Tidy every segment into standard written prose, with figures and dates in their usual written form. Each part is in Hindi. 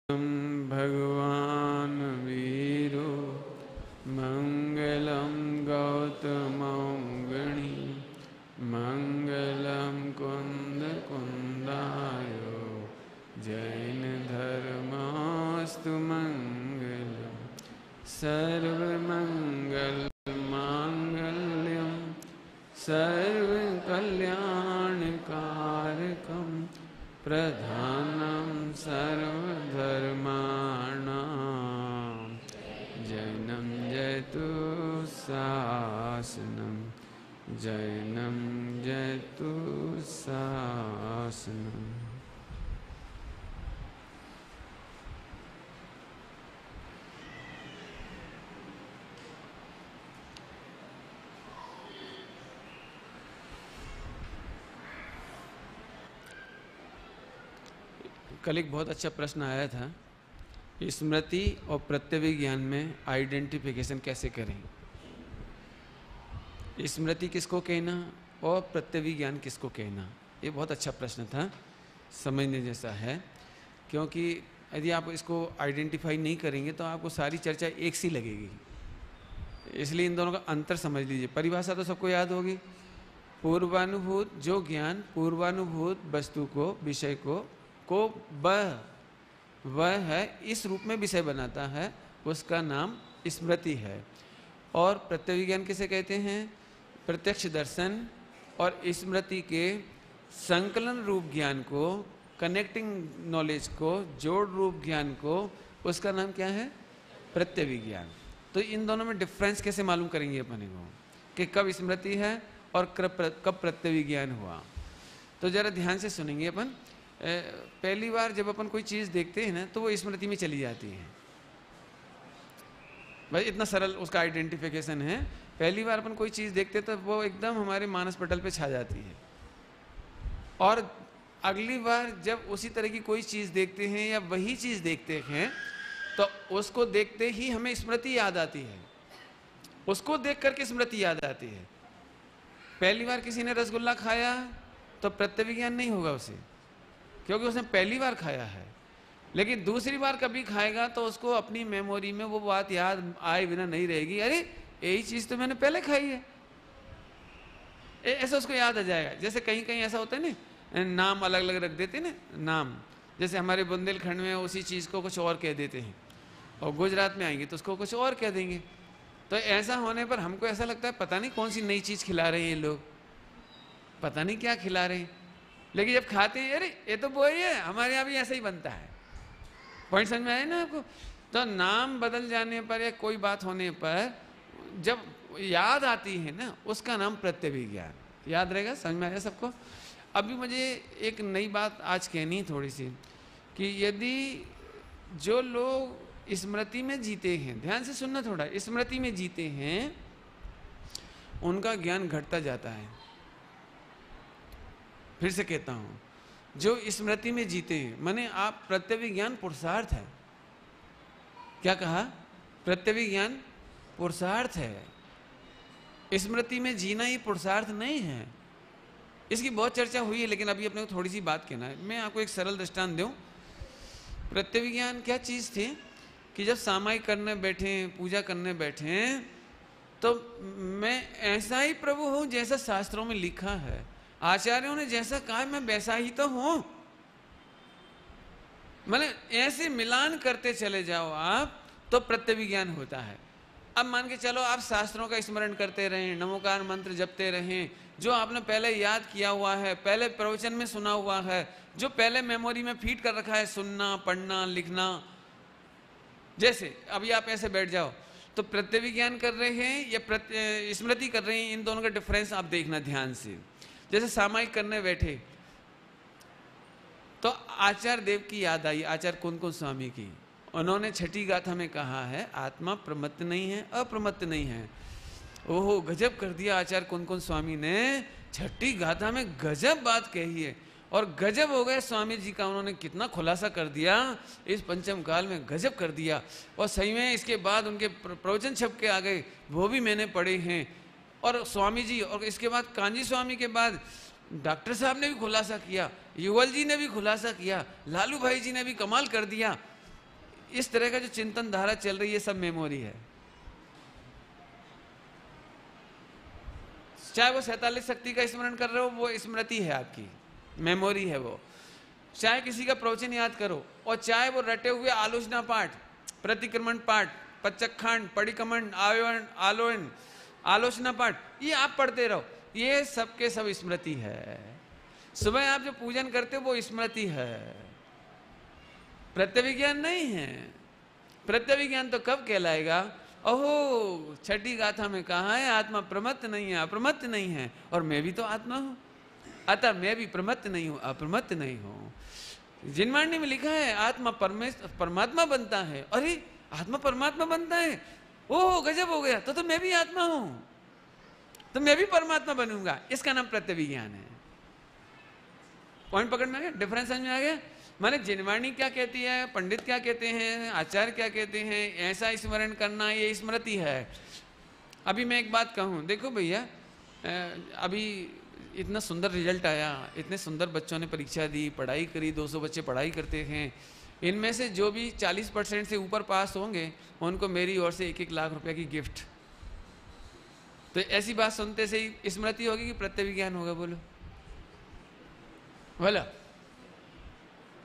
भगवान वीरो मंगलम गौतमं गणि मंगलम कुंद कुंदाय जैन धर्मास्तु मंगलम सर्वमंगल मांगल्यम सर्वकल्याणकारकम प्रधानम सर्वधर्माणां जैनं जयतु शासनं जैनं जयतु शासनं। कल एक बहुत अच्छा प्रश्न आया था, स्मृति और प्रत्यभिज्ञान में आइडेंटिफिकेशन कैसे करें। स्मृति किसको कहना और प्रत्यभिज्ञान किसको कहना, ये बहुत अच्छा प्रश्न था, समझने जैसा है। क्योंकि यदि आप इसको आइडेंटिफाई नहीं करेंगे तो आपको सारी चर्चा एक सी लगेगी। इसलिए इन दोनों का अंतर समझ लीजिए। परिभाषा तो सबको याद होगी, पूर्वानुभूत जो ज्ञान पूर्वानुभूत वस्तु को विषय को वह है इस रूप में विषय बनाता है, उसका नाम स्मृति है। और प्रत्यभिज्ञान किसे कहते हैं? प्रत्यक्ष दर्शन और स्मृति के संकलन रूप ज्ञान को, कनेक्टिंग नॉलेज को, जोड़ रूप ज्ञान को, उसका नाम क्या है? प्रत्यभिज्ञान। तो इन दोनों में डिफरेंस कैसे मालूम करेंगे अपने को कि कब स्मृति है और कब प्रत्यभिज्ञान हुआ। तो जरा ध्यान से सुनेंगे। अपन पहली बार जब अपन कोई चीज़ देखते हैं ना तो वो स्मृति में चली जाती है। भाई इतना सरल उसका आइडेंटिफिकेशन है। पहली बार अपन कोई चीज़ देखते तो वो एकदम हमारे मानस पटल पे छा जाती है, और अगली बार जब उसी तरह की कोई चीज़ देखते हैं या वही चीज़ देखते हैं तो उसको देखते ही हमें स्मृति याद आती है, उसको देख करके स्मृति याद आती है। पहली बार किसी ने रसगुल्ला खाया तो प्रत्यभिज्ञान नहीं होगा उसे, क्योंकि उसने पहली बार खाया है। लेकिन दूसरी बार कभी खाएगा तो उसको अपनी मेमोरी में वो बात याद आए बिना नहीं रहेगी, अरे यही चीज़ तो मैंने पहले खाई है, ऐसा उसको याद आ जाएगा। जैसे कहीं कहीं ऐसा होता है ना, नाम अलग अलग रख देते ना नाम। जैसे हमारे बुंदेलखंड में उसी चीज़ को कुछ और कह देते हैं, और गुजरात में आएंगे तो उसको कुछ और कह देंगे। तो ऐसा होने पर हमको ऐसा लगता है पता नहीं कौन सी नई चीज़ खिला रहे हैं ये लोग, पता नहीं क्या खिला रहे हैं। लेकिन जब खाते हैं, अरे ये तो वही है, हमारे यहाँ भी ऐसा ही बनता है। पॉइंट समझ में आया ना आपको? तो नाम बदल जाने पर या कोई बात होने पर जब याद आती है ना, उसका नाम प्रत्यभिज्ञान। याद रहेगा? समझ में आया सबको? अभी मुझे एक नई बात आज कहनी थोड़ी सी, कि यदि जो लोग स्मृति में जीते हैं, ध्यान से सुनना थोड़ा, स्मृति में जीते हैं उनका ज्ञान घटता जाता है। फिर से कहता हूँ, जो स्मृति में जीते हैं, माने आप प्रत्यभिज्ञान पुरुषार्थ है। क्या कहा? प्रत्यभिज्ञान पुरुषार्थ है, स्मृति में जीना ही पुरुषार्थ नहीं है। इसकी बहुत चर्चा हुई है, लेकिन अभी अपने को थोड़ी सी बात कहना है। मैं आपको एक सरल दृष्टांत दूं। प्रत्यभिज्ञान क्या चीज़ थी कि जब सामायिक करने बैठे, पूजा करने बैठे, तो मैं ऐसा ही प्रभु हूँ जैसा शास्त्रों में लिखा है, आचार्यों ने जैसा कहा मैं वैसा ही तो हूं। मतलब ऐसे मिलान करते चले जाओ आप तो प्रत्यभिज्ञान होता है। अब मान के चलो आप शास्त्रों का स्मरण करते रहें, नमोकार मंत्र जपते रहें, जो आपने पहले याद किया हुआ है, पहले प्रवचन में सुना हुआ है, जो पहले मेमोरी में फीड कर रखा है, सुनना, पढ़ना, लिखना। जैसे अभी आप ऐसे बैठ जाओ तो प्रत्यभिज्ञान कर रहे हैं या स्मृति कर रहे हैं, इन दोनों का डिफरेंस आप देखना ध्यान से। जैसे सामायिक करने बैठे तो आचार्य देव की याद आई, आचार्य कुंद स्वामी की। उन्होंने छठी गाथा में कहा है आत्मा प्रमत्त नहीं है, अप्रमत्त नहीं है। ओहो, गजब कर दिया आचार्य कुंद स्वामी ने, छठी गाथा में गजब बात कही है। और गजब हो गए स्वामी जी का, उन्होंने कितना खुलासा कर दिया इस पंचम काल में, गजब कर दिया। और सही में इसके बाद उनके प्रवचन छप के आ गए, वो भी मैंने पढ़े हैं। और स्वामी जी, और इसके बाद कांजी स्वामी के बाद डॉक्टर साहब ने भी खुलासा किया, युगल जी ने भी खुलासा किया, लालू भाई जी ने भी कमाल कर दिया। इस तरह का जो चिंतन धारा चल रही है सब मेमोरी है। चाहे वो 47 शक्ति का स्मरण कर रहे हो, वो स्मृति है आपकी, मेमोरी है वो। चाहे किसी का प्रवचन याद करो, और चाहे वो रटे हुए आलोचना पाठ, प्रतिक्रमण पाठ, पचखंड, परिकमंड, आलोयन, आलोचना पाठ, ये आप पढ़ते रहो, ये सबके सब स्मृति है। सुबह आप जो पूजन करते हो वो स्मृति है, प्रत्यविज्ञान नहीं है। प्रत्यविज्ञान तो कब कहलाएगा? ओहो, छठी गाथा में कहा है आत्मा प्रमत्त नहीं है, अप्रमत्त नहीं है, और मैं भी तो आत्मा हूं, अतः मैं भी प्रमत्त नहीं हूं, अप्रमत्त नहीं हूं। जिनवाणी में लिखा है आत्मा परमात्मा बनता है। अरे आत्मा परमात्मा बनता है, ओह गजब हो गया, तो मैं भी आत्मा हूं, तो मैं भी परमात्मा बनूंगा। इसका नाम प्रत्यविज्ञान है। पॉइंट पकड़ में आ गया? डिफरेंस समझ में आ गया? माने जिनवाणी क्या कहती है, पंडित क्या कहते हैं, आचार्य क्या कहते हैं, ऐसा स्मरण करना ये स्मृति है। अभी मैं एक बात कहूँ, देखो भैया, अभी इतना सुंदर रिजल्ट आया, इतने सुंदर बच्चों ने परीक्षा दी, पढ़ाई करी, 200 बच्चे पढ़ाई करते हैं, इनमें से जो भी 40% से ऊपर पास होंगे उनको मेरी ओर से 1-1 लाख रुपए की गिफ्ट। तो ऐसी बात सुनते से ही स्मृति होगी कि प्रत्यविज्ञान होगा? बोलो बोलो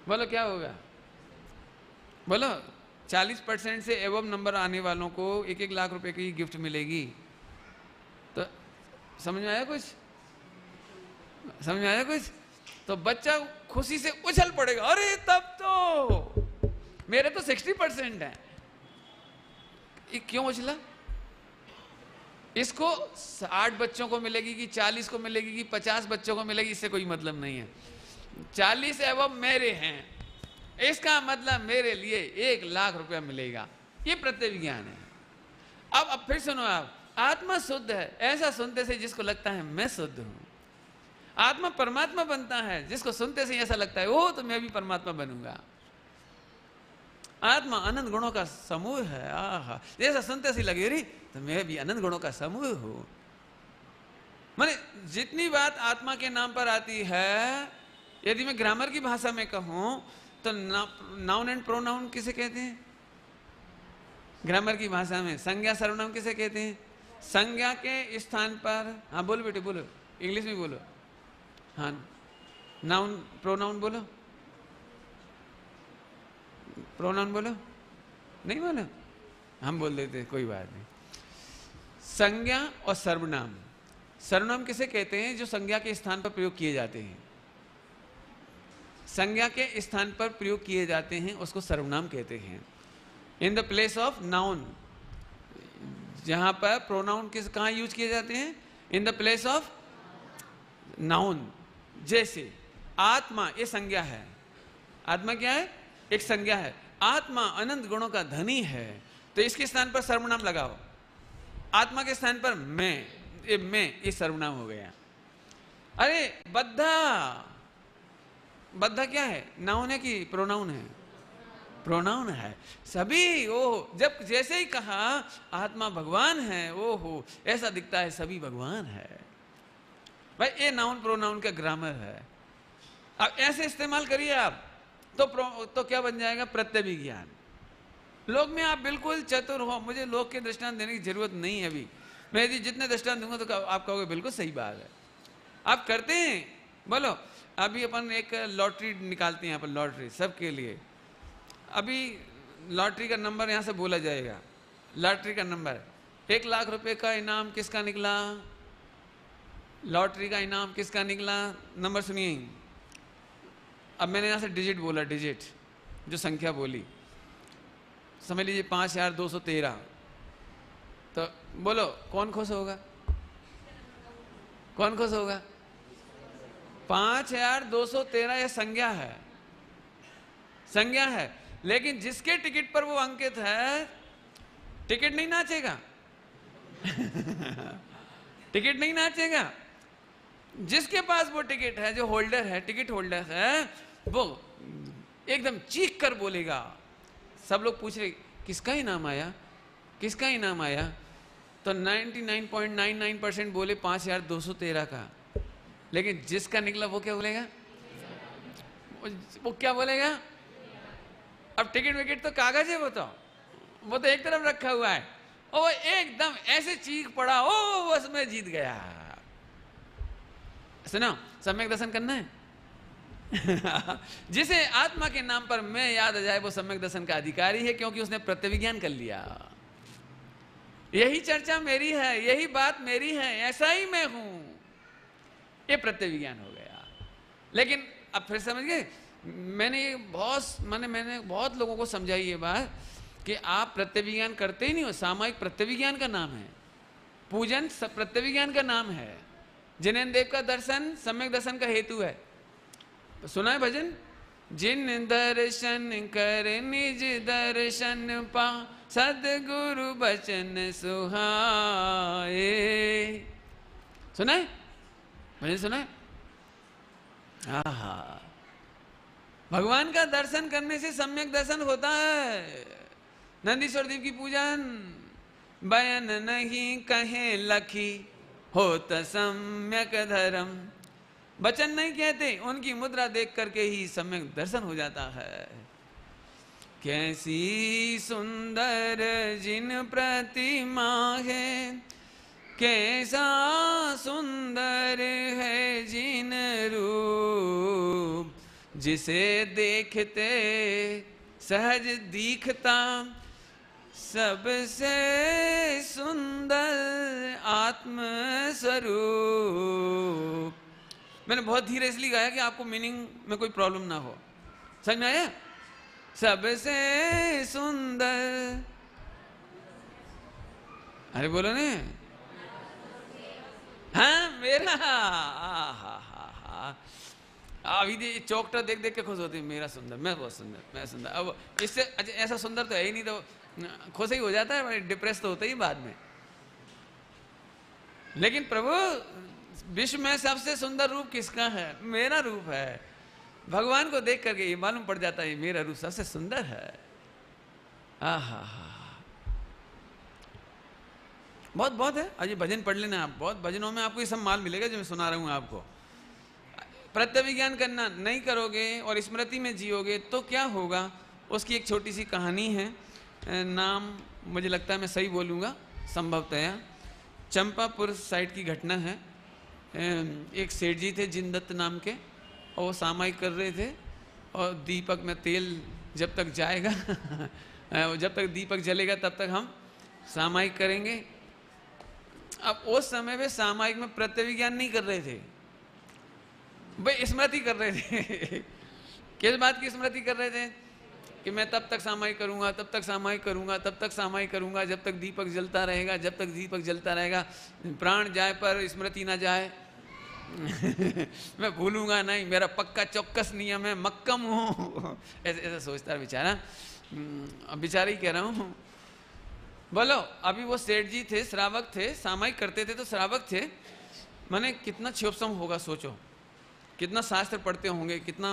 बोलो, क्या होगा? बोलो 40% से एवं नंबर आने वालों को 1-1 लाख रुपए की गिफ्ट मिलेगी। तो समझ में आया कुछ? समझ में आया कुछ? तो बच्चा खुशी से उछल पड़ेगा, अरे तब तो मेरे तो 60% है। ये क्यों उछला? इसको 60 बच्चों को मिलेगी कि 40 को मिलेगी कि 50 बच्चों को मिलेगी, इससे कोई मतलब नहीं है। 40 एवं मेरे हैं, इसका मतलब मेरे लिए 1 लाख रुपया मिलेगा। ये प्रत्यविज्ञान है। अब फिर सुनो आप, आत्मा शुद्ध है, ऐसा सुनते से जिसको लगता है मैं शुद्ध हूं। आत्मा परमात्मा बनता है, जिसको सुनते से ऐसा लगता है ओ तो मैं भी परमात्मा बनूंगा। आत्मा अनंत गुणों का समूह है। आहा, जैसा सुनते से लगे रे तो मैं भी अनंत गुणों का समूह हूं। माने जितनी बात आत्मा के नाम पर आती है, यदि मैं ग्रामर की भाषा में कहूं तो नाउन एंड प्रोनाउन किसे कहते हैं? ग्रामर की भाषा में संज्ञा सर्वनाम किसे कहते हैं? संज्ञा के स्थान पर, हाँ बोलो बेटे बोलो, इंग्लिश में बोलो, हाँ नाउन प्रोनाउन बोलो, प्रोनाउन बोलो, नहीं बोलो, हम बोल देते, कोई बात नहीं। संज्ञा और सर्वनाम। सर्वनाम किसे कहते हैं? जो संज्ञा के स्थान पर प्रयोग किए जाते हैं। संज्ञा के स्थान पर प्रयोग किए जाते हैं उसको सर्वनाम कहते हैं। In the place of noun, जहां पर प्रोनाउन कहां यूज किए जाते हैं? In the place of noun. जैसे आत्मा, ये संज्ञा है। आत्मा क्या है? एक संज्ञा है। आत्मा अनंत गुणों का धनी है, तो इसके स्थान पर सर्वनाम लगाओ। आत्मा के स्थान पर मैं, ये सर्वनाम हो गया। अरे बद्धा, बद्धा क्या है? नाउन है कि प्रोनाउन है? प्रोनाउन है। सभी, ओह, जब जैसे ही कहा आत्मा भगवान है, ओहो ऐसा दिखता है सभी भगवान है। भाई ये नाउन प्रोनाउन का ग्रामर है। अब ऐसे इस्तेमाल करिए आप तो क्या बन जाएगा? प्रत्यविज्ञान। लोग में आप बिल्कुल चतुर हो, मुझे लोग के दृष्टांत देने की जरूरत नहीं है। अभी मैं यदि जितने दृष्टांत दूंगा तो आप कहोगे बिल्कुल सही बात है। आप करते हैं? बोलो, अभी अपन एक लॉटरी निकालते हैं, अपन लॉटरी सबके लिए। अभी लॉटरी का नंबर यहां से बोला जाएगा। लॉटरी का नंबर 1 लाख रुपए का इनाम किसका निकला? लॉटरी का इनाम किसका निकला? नंबर सुनिए। अब मैंने यहां से डिजिट बोला, डिजिट जो संख्या बोली, समझ लीजिए 5213। तो बोलो कौन खुश होगा? कौन खुश होगा? 5213 यह संज्ञा है, संज्ञा है। लेकिन जिसके टिकट पर वो अंकित है, टिकट नहीं नाचेगा। टिकट नहीं नाचेगा। जिसके पास वो टिकट है, जो होल्डर है, टिकट होल्डर है, वो एकदम चीख कर बोलेगा। सब लोग पूछ रहे किसका इनाम आया, किसका इनाम आया? तो 99.99% बोले 5213 का। लेकिन जिसका निकला वो क्या बोलेगा? वो क्या बोलेगा? अब टिकट विकेट तो कागज है, वो तो एक तरफ रखा हुआ है, और वो एकदम ऐसे चीख पड़ा, ओ बस मैं जीत गया। सुनो, सम्यक दर्शन करना है। जिसे आत्मा के नाम पर मैं याद आ जाए वो सम्यक दर्शन का अधिकारी है, क्योंकि उसने प्रत्यविज्ञान कर लिया। यही चर्चा मेरी है, यही बात मेरी है, ऐसा ही मैं हूं, ये प्रत्यविज्ञान हो गया। लेकिन अब फिर समझ गए, मैंने बहुत लोगों को समझाई ये बात कि आप प्रत्यविज्ञान करते ही नहीं हो। सामायिक प्रत्यविज्ञान का नाम है, पूजन प्रत्यविज्ञान का नाम है, जिनेन्द्र देव का दर्शन सम्यक दर्शन का हेतु है। सुना है भजन, जिन दर्शन कर निज दर्शन पा, सदगुरु बचन सुहाए। सुना है भजन, सुना है? आहा, भगवान का दर्शन करने से सम्यक दर्शन होता है। नंदीश्वर देव की पूजन बयान नहीं कहे लखी, होत सम्यक धर्म। वचन नहीं कहते, उनकी मुद्रा देख करके ही सम्यक दर्शन हो जाता है। कैसी सुंदर जिन प्रतिमा है, कैसा सुंदर है जिन रूप, जिसे देखते सहज दिखता, सबसे सुंदर आत्म स्वरूप। मैंने बहुत धीरे इसलिए गाया कि आपको मीनिंग में कोई प्रॉब्लम ना हो। समझ में आया? सबसे सुंदर, अरे बोलो ने, हाँ मेरा, अभी चौकटा देख देख के खुश होती है, मेरा सुंदर, मैं बहुत सुंदर, मैं सुंदर। अब इससे ऐसा सुंदर तो है ही नहीं, तो खुश ही हो जाता है, डिप्रेस तो होता ही बाद में। लेकिन प्रभु, विश्व में सबसे सुंदर रूप किसका है? मेरा रूप है। भगवान को देख करके ये मालूम पड़ जाता है मेरा रूप सबसे सुंदर है। आहा, बहुत बहुत है। आज भजन पढ़ लेना आप, बहुत भजनों में आपको ये सब माल मिलेगा जो मैं सुना रहा हूं आपको। प्रत्यविज्ञान करना नहीं करोगे और स्मृति में जियोगे तो क्या होगा, उसकी एक छोटी सी कहानी है। नाम मुझे लगता है मैं सही बोलूँगा संभवतया, चंपापुर साइड की घटना है। एक सेठ जी थे जिनदत्त नाम के, और वो सामायिक कर रहे थे, और दीपक में तेल जब तक जाएगा जब तक दीपक जलेगा तब तक हम सामायिक करेंगे। अब उस समय वे सामायिक में प्रत्यविज्ञान नहीं कर रहे थे, वे स्मृति कर रहे थे। किस बात की स्मृति कर रहे थे? कि मैं तब तक सामायिक करूंगा, तब तक सामायिक करूंगा, तब तक सामायिक करूंगा, जब तक दीपक जलता रहेगा, जब तक दीपक जलता रहेगा, प्राण जाए पर स्मृति ना जाए। मैं भूलूंगा नहीं, मेरा पक्का चौकस नियम है, मक्कम हूँ। ऐसे ऐसा सोचता है बेचारा, बेचारा ही कह रहा हूँ। बोलो, अभी वो सेठ जी थे, श्रावक थे, सामायिक करते थे तो श्रावक थे, माने कितना क्षोभसम होगा सोचो, कितना शास्त्र पढ़ते होंगे, कितना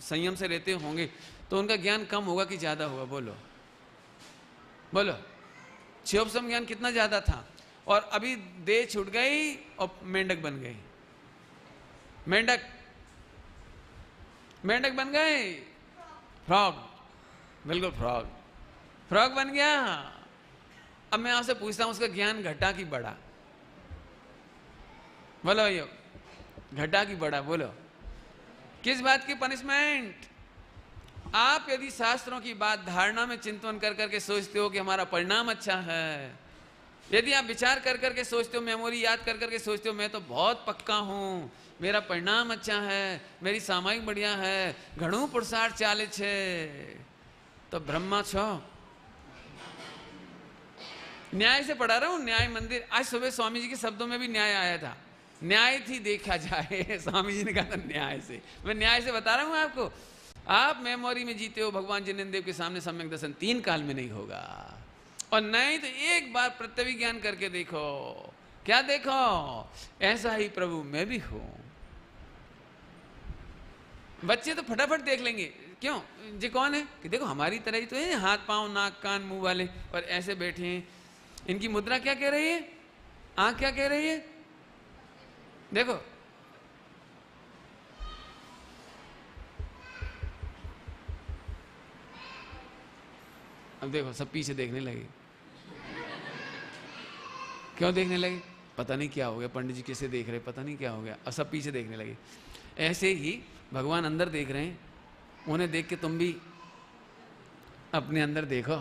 संयम से रहते होंगे, तो उनका ज्ञान कम होगा कि ज्यादा होगा? बोलो बोलो, क्षोभसम ज्ञान कितना ज्यादा था। और अभी देह छूट गई और मेंढक बन गई, मेंढक मेंढक बन गए, फ्रॉग, बिल्कुल फ्रॉग, फ्रॉग बन गया। अब मैं आपसे पूछता हूं, उसका ज्ञान घटा कि बढ़ा? बोलो भैया, घटा कि बढ़ा? बोलो, किस बात की पनिशमेंट? आप यदि शास्त्रों की बात धारणा में चिंतन कर करके सोचते हो कि हमारा परिणाम अच्छा है, यदि आप विचार कर करके सोचते हो, मेमोरी याद कर करके सोचते हो मैं तो बहुत पक्का हूं, मेरा परिणाम अच्छा है, मेरी सामायिक बढ़िया है, घणो पुरुषार्थ चाले छे, तो ब्रह्मा छो। न्याय से पढ़ा रहा हूं, न्याय मंदिर। आज सुबह स्वामी जी के शब्दों में भी न्याय आया था, न्याय थी देखा जाए। स्वामी जी ने कहा था न्याय से, मैं न्याय से बता रहा हूं आपको। आप मेमोरी में जीते हो, भगवान जिनेन्द्र देव के सामने सम्यक दर्शन 3 काल में नहीं होगा, और नहीं तो एक बार प्रत्यविज्ञान करके देखो। क्या देखो? ऐसा ही प्रभु मैं भी हूं। बच्चे तो फटाफट देख लेंगे, क्यों जी कौन है कि देखो हमारी तरह ही तो है, हाथ पांव नाक कान मुंह वाले, और ऐसे बैठे हैं। इनकी मुद्रा क्या कह रही है, आंख क्या कह रही है? देखो, अब देखो सब पीछे देखने लगे। क्यों देखने लगे? पता नहीं क्या हो गया, पंडित जी कैसे देख रहे, पता नहीं क्या हो गया, और सब पीछे देखने लगे। ऐसे ही भगवान अंदर देख रहे हैं, उन्हें देख के तुम भी अपने अंदर देखो।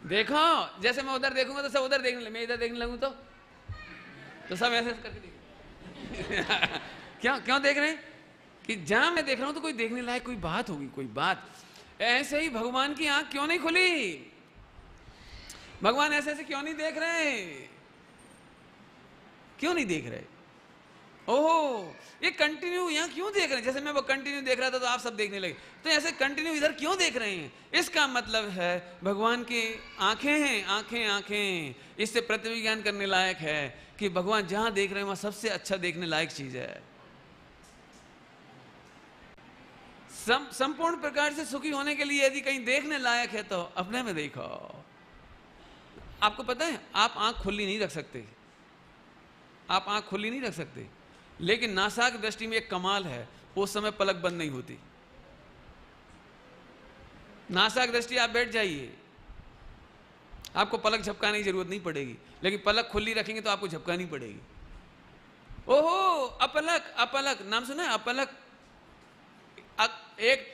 देखो, जैसे मैं उधर देखूंगा तो सब उधर देखने लगे, मैं इधर देखने लगूं तो सब ऐसे करके देखें। क्यों देख रहे हैं? कि जहां मैं देख रहा हूं तो कोई देखने लायक कोई बात होगी, कोई बात। ऐसे ही भगवान की आंख क्यों नहीं खुली? भगवान ऐसे ऐसे क्यों नहीं देख रहे? क्यों नहीं देख रहे? ओह, ये कंटिन्यू यहाँ क्यों देख रहे हैं? जैसे मैं वो कंटिन्यू देख रहा था तो आप सब देखने लगे, तो ऐसे कंटिन्यू इधर क्यों देख रहे हैं? इसका मतलब है भगवान की आंखें हैं, आंखें आंखें। इससे प्रतिविज्ञान करने लायक है कि भगवान जहां देख रहे हैं वहां सबसे अच्छा देखने लायक चीज है। संपूर्ण प्रकार से सुखी होने के लिए यदि कहीं देखने लायक है तो अपने में देखो। आपको पता है आप आंख खुली नहीं रख सकते, आप आंख खुली नहीं रख सकते, लेकिन नासाक दृष्टि में एक कमाल है, उस समय पलक बंद नहीं होती। नासाक दृष्टि आप बैठ जाइए, आपको पलक झपकाने की जरूरत नहीं पड़ेगी, लेकिन पलक खुली रखेंगे तो आपको झपकानी पड़ेगी। ओहो, अपलक, अपलक नाम सुना है? अपलक, एक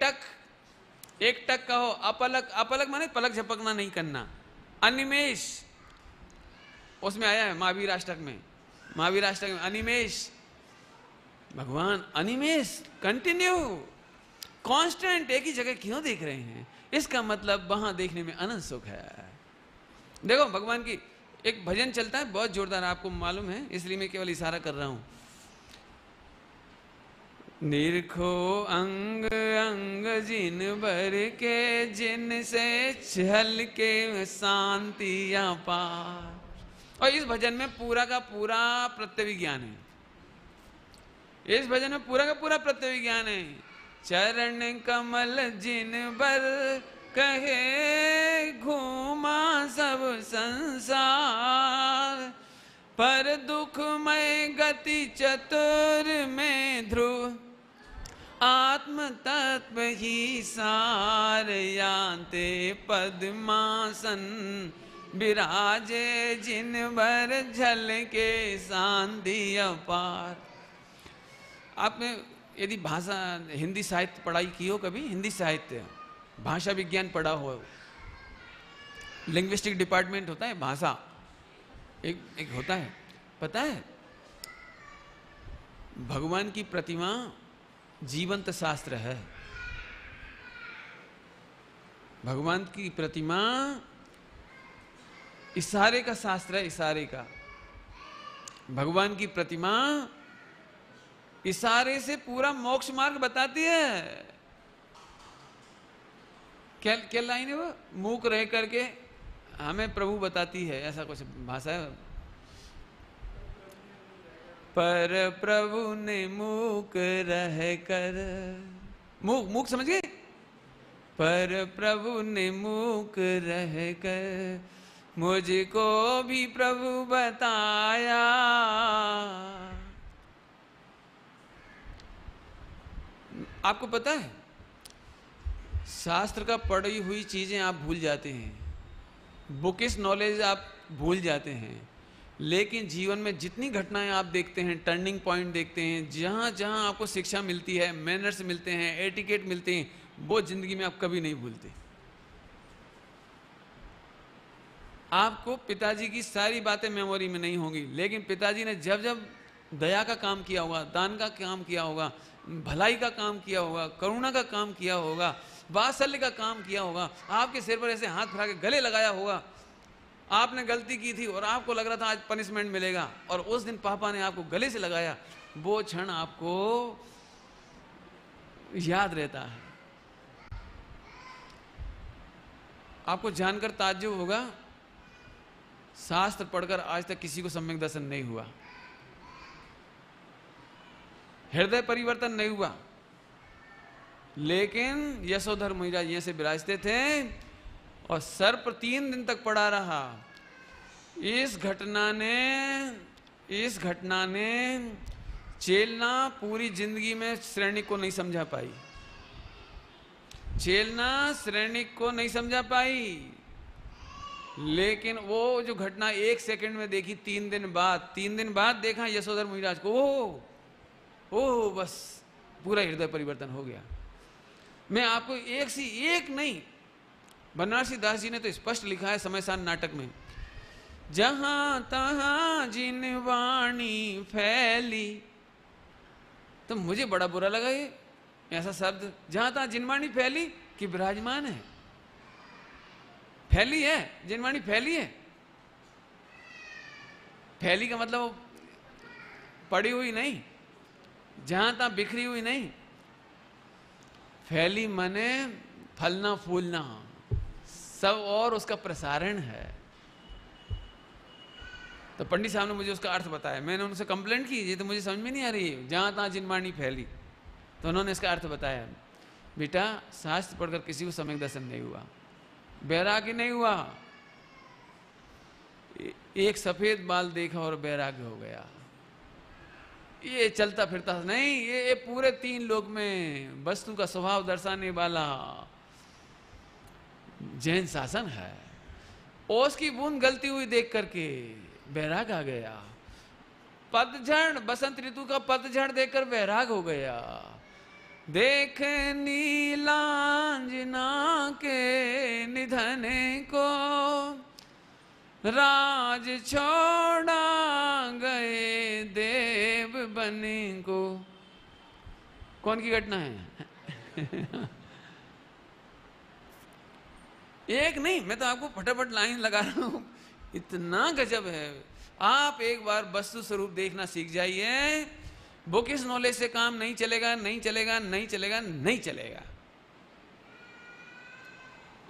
टक कहो, अपलक। अपलक माने पलक झपकना नहीं करना। अनिमेष उसमें आया है, महावीर अष्टक में, महावीर अष्टक में अनिमेष, भगवान अनिमेष, कंटिन्यू, कांस्टेंट, एक ही जगह क्यों देख रहे हैं? इसका मतलब वहां देखने में अनंत सुख है। देखो भगवान की एक भजन चलता है बहुत जोरदार, आपको मालूम है, इसलिए मैं केवल इशारा कर रहा हूं। निरखो अंग अंग जिन भर के, जिन से छल के शांतियां पार। और इस भजन में पूरा का पूरा प्रत्यविज्ञान है, इस भजन में पूरा का पूरा प्रत्यविज्ञान है। चरण कमल जिन बर कहे, घूमा सब संसार, पर दुखमय गति चतुर में ध्रुव, आत्म तत्व ही सार, यान्ते पद्मासन विराजे, जिन भर झल के शांति अपार। आपने यदि भाषा हिंदी साहित्य पढ़ाई की हो, कभी हिंदी साहित्य भाषा विज्ञान पढ़ा हो, लिंग्विस्टिक डिपार्टमेंट होता है, भाषा एक होता है, पता है भगवान की प्रतिमा जीवंत शास्त्र है। भगवान की प्रतिमा इशारे का शास्त्र है, इशारे का। भगवान की प्रतिमा इशारे से पूरा मोक्ष मार्ग बताती है। क्या क्या लाइन है वो? मूक रह करके हमें प्रभु बताती है, ऐसा कुछ भाषा है। पर प्रभु ने मूक रह कर, मूक समझ गए? पर प्रभु ने मूक रह कर, मुझको भी प्रभु बताया। आपको पता है शास्त्र का पढ़ी हुई चीजें आप भूल जाते हैं, बुकिश नॉलेज आप भूल जाते हैं, लेकिन जीवन में जितनी घटनाएं आप देखते हैं, टर्निंग पॉइंट देखते हैं, जहां जहां आपको शिक्षा मिलती है, मैनर्स मिलते हैं, एटिकेट मिलते हैं, वो जिंदगी में आप कभी नहीं भूलते। आपको पिताजी की सारी बातें मेमोरी में नहीं होंगी, लेकिन पिताजी ने जब जब दया का काम किया होगा, दान का काम किया होगा, भलाई का काम किया होगा, करुणा का काम किया होगा, वात्सल्य का काम किया होगा, आपके सिर पर ऐसे हाथ फैला के गले लगाया होगा। आपने गलती की थी और आपको लग रहा था आज पनिशमेंट मिलेगा, और उस दिन पापा ने आपको गले से लगाया, वो क्षण आपको याद रहता है। आपको जानकर ताज्जुब होगा, शास्त्र पढ़कर आज तक किसी को सम्यक दर्शन नहीं हुआ, हृदय परिवर्तन नहीं हुआ, लेकिन यशोधर महाराज यहां से विराजते थे और सर पर 3 दिन तक पड़ा रहा। इस घटना ने चेलना पूरी जिंदगी में श्रेणी को नहीं समझा पाई। छेलना श्रेणिक को नहीं समझा पाई, लेकिन वो जो घटना 1 सेकंड में देखी 3 दिन बाद देखा यशोधर मुनिराज को, ओ बस पूरा हृदय परिवर्तन हो गया। मैं आपको एक सी एक नहीं, बनारसी दास जी ने तो स्पष्ट लिखा है समयसान नाटक में, जहां तहां जिन वाणी फैली। तो मुझे बड़ा बुरा लगा ये ऐसा शब्द, जहां तहां जिनवाणी फैली कि विराजमान है, फैली है, जिनवाणी फैली है। फैली का मतलब पड़ी हुई नहीं, जहां तहां बिखरी हुई नहीं, फैली माने फलना फूलना सब, और उसका प्रसारण है। तो पंडित साहब ने मुझे उसका अर्थ बताया, मैंने उनसे कंप्लेंट की, ये तो मुझे समझ में नहीं आ रही है, जहां तहां जिनवाणी फैली। तो उन्होंने इसका अर्थ बताया, बेटा शास्त्र पढ़कर किसी को सम्यक दर्शन नहीं हुआ, वैराग्य नहीं हुआ। एक सफेद बाल देखा और वैराग्य हो गया, ये चलता फिरता नहीं, ये पूरे 3 लोक में वस्तु का स्वभाव दर्शाने वाला जैन शासन है। ओस की बूंद गलती हुई देख करके वैराग आ गया, पतझड़ बसंत ऋतु का पतझड़ देखकर वैराग हो गया, देख नीलांजना के निधन को राज छोड़ा गए देव बने को। कौन की घटना है? एक नहीं, मैं तो आपको फटाफट लाइन लगा रहा हूं, इतना गजब है। आप एक बार वस्तु स्वरूप देखना सीख जाइए, बुकिश नॉलेज से काम नहीं चलेगा, नहीं चलेगा, नहीं चलेगा, नहीं चलेगा।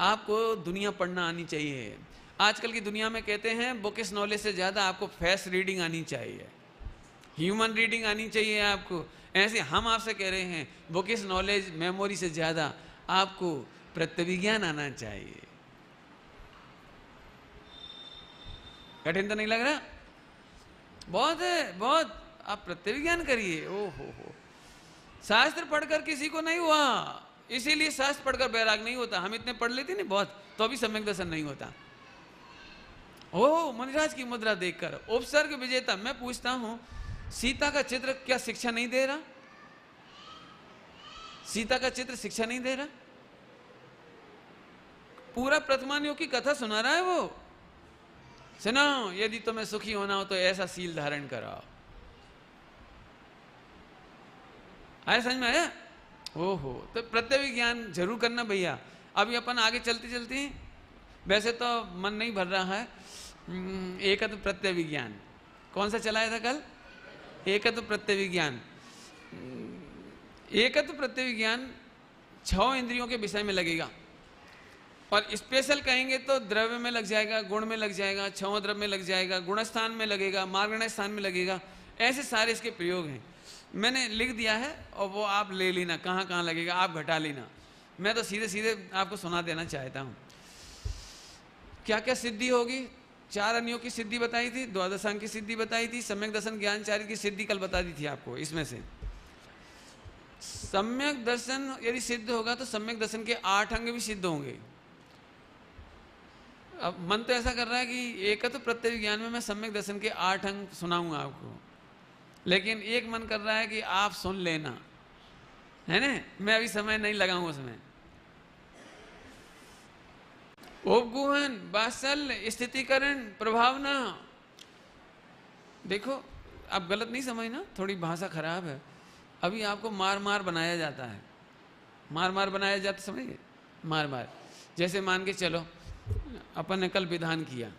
आपको दुनिया पढ़ना आनी चाहिए। आजकल की दुनिया में कहते हैं बुकिश नॉलेज से ज्यादा आपको फेस रीडिंग आनी चाहिए, ह्यूमन रीडिंग आनी चाहिए आपको। ऐसे हम आपसे कह रहे हैं बुकिश नॉलेज मेमोरी से ज्यादा आपको प्रत्यविज्ञान आना चाहिए। कठिन तो नहीं लग रहा? बहुत है, बहुत। आप प्रत्यविज्ञान करिए। हो शास्त्र पढ़कर किसी को नहीं हुआ, इसीलिए शास्त्र पढ़कर वैराग नहीं होता। हम इतने पढ़ लेते नहीं बहुत, तो अभी सम्यक दर्शन नहीं होता। ओ मुनिराज की मुद्रा देखकर उपसर्ग विजेता। मैं पूछता हूं, सीता का चित्र क्या शिक्षा नहीं दे रहा? सीता का चित्र शिक्षा नहीं दे रहा? पूरा प्रथमान्यों की कथा सुना रहा है वो। सुनो, यदि तुम्हें सुखी होना हो तो ऐसा सील धारण कराओ। आया समझ में आया? ओहो, तो प्रत्यविज्ञान जरूर करना भैया। अभी अपन आगे चलते चलते, वैसे तो मन नहीं भर रहा है। एकत्व प्रत्यविज्ञान कौन सा चलाया था कल? एकत्व प्रत्यविज्ञान। एकत्व प्रत्यविज्ञान 6 इंद्रियों के विषय में लगेगा, और स्पेशल कहेंगे तो द्रव्य में लग जाएगा, गुण में लग जाएगा, 6 द्रव्य में लग जाएगा, गुणस्थान में लगेगा, मार्गण स्थान में लगेगा। ऐसे सारे इसके प्रयोग हैं। मैंने लिख दिया है और वो आप ले लेना, कहाँ कहाँ लगेगा आप घटा लेना। मैं तो सीधे सीधे आपको सुना देना चाहता हूँ। क्या क्या सिद्धि होगी? 4 अन्यों की सिद्धि बताई थी, द्वादशांग की सिद्धि बताई थी, सम्यक दर्शन ज्ञानचार्य की सिद्धि कल बता दी थी आपको। इसमें से सम्यक दर्शन यदि सिद्ध होगा तो सम्यक दर्शन के 8 अंग भी सिद्ध होंगे। अब मन तो ऐसा कर रहा है कि एकत्व प्रत्यविज्ञान में मैं सम्यक दर्शन के 8 अंग सुनाऊंगा आपको, लेकिन एक मन कर रहा है कि आप सुन लेना, है ना? मैं अभी समय नहीं लगाऊं उसमें। उपगुहन, वात्सल्य, स्थितिकरण, प्रभावना। देखो, आप गलत नहीं समझना, थोड़ी भाषा खराब है। अभी आपको मार मार बनाया जाता है, मार मार बनाया जाता, समझिए? मार मार। जैसे मान के चलो अपन ने कल विधान किया,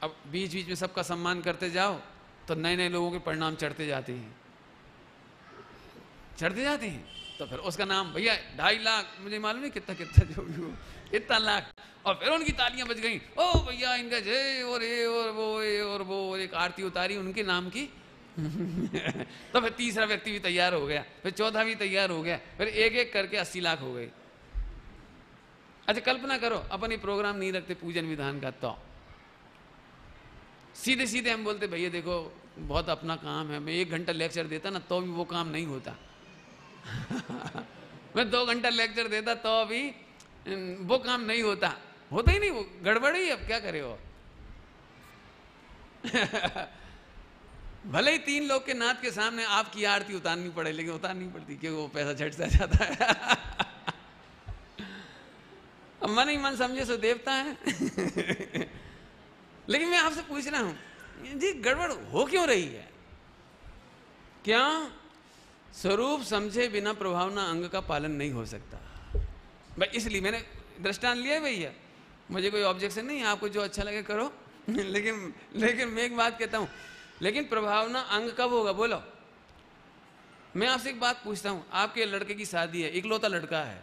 अब बीच बीच में सबका सम्मान करते जाओ तो नए नए लोगों के परिणाम चढ़ते जाते हैं, चढ़ते जाते हैं। तो फिर उसका नाम भैया 2.5 लाख, मुझे मालूम नहीं कितना कितना जो भी हो, इतना लाख। और फिर उनकी तालियां बज गई, ओ भैया इनका जय, और ये और वो, ये और वो, और एक आरती उतारी उनके नाम की। तो फिर तीसरा व्यक्ति भी तैयार हो गया, फिर चौथा भी तैयार हो गया, फिर एक एक करके 80 लाख हो गए। अच्छा कल्पना करो अपन ये प्रोग्राम नहीं रखते पूजन विधान का, तो सीधे सीधे हम बोलते भैया देखो बहुत अपना काम है, मैं 1 घंटा लेक्चर देता ना तो भी वो काम नहीं होता। मैं 2 घंटा लेक्चर देता तो अभी वो काम नहीं होता ही नहीं, वो गड़बड़ ही। अब क्या करे वो भले ही 3 लोग के नाथ के सामने आपकी आरती उतारनी पड़े, लेकिन उतारनी पड़ती क्योंकि वो पैसा झट से जाता है। अब मन ही मन समझे सो देवता है। लेकिन मैं आपसे पूछ रहा हूं जी, गड़बड़ हो क्यों रही है? क्या स्वरूप समझे बिना प्रभावना अंग का पालन नहीं हो सकता? भाई इसलिए मैंने दृष्टांत लिया भैया, मुझे कोई ऑब्जेक्शन नहीं है, आपको जो अच्छा लगे करो। लेकिन मैं एक बात कहता हूं, लेकिन प्रभावना अंग कब होगा बोलो? मैं आपसे एक बात पूछता हूं, आपके लड़के की शादी है, इकलौता लड़का है,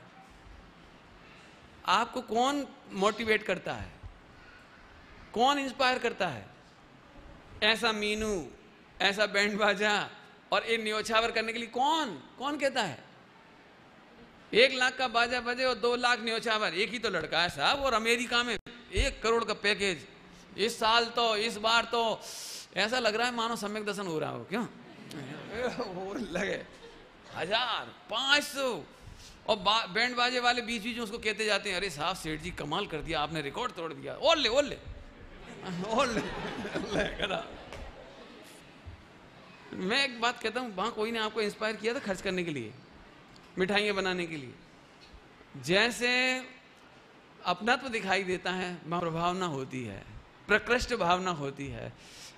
आपको कौन मोटिवेट करता है, कौन इंस्पायर करता है? ऐसा मीनू, ऐसा बैंड बाजा और ये न्योछावर करने के लिए कौन कहता है? 1 लाख का बाजा बजे और 2 लाख न्योछावर। एक ही तो लड़का है साहब, और अमेरिका में 1 करोड़ का पैकेज। इस साल तो, इस बार तो ऐसा लग रहा है मानो सम्यक दर्शन हो रहा हो। क्यों वो लगे 1000, 500 और बैंड बाजे वाले बीच में उसको कहते जाते हैं, अरे साहब सेठ जी कमाल कर दिया आपने, रिकॉर्ड तोड़ दिया, और ले मैं एक बात कहता हूं, वहां कोई ने आपको इंस्पायर किया था खर्च करने के लिए, मिठाइयां बनाने के लिए? जैसे अपनात्व दिखाई देता है वहां प्रभावना होती है, प्रकृष्ट भावना होती है।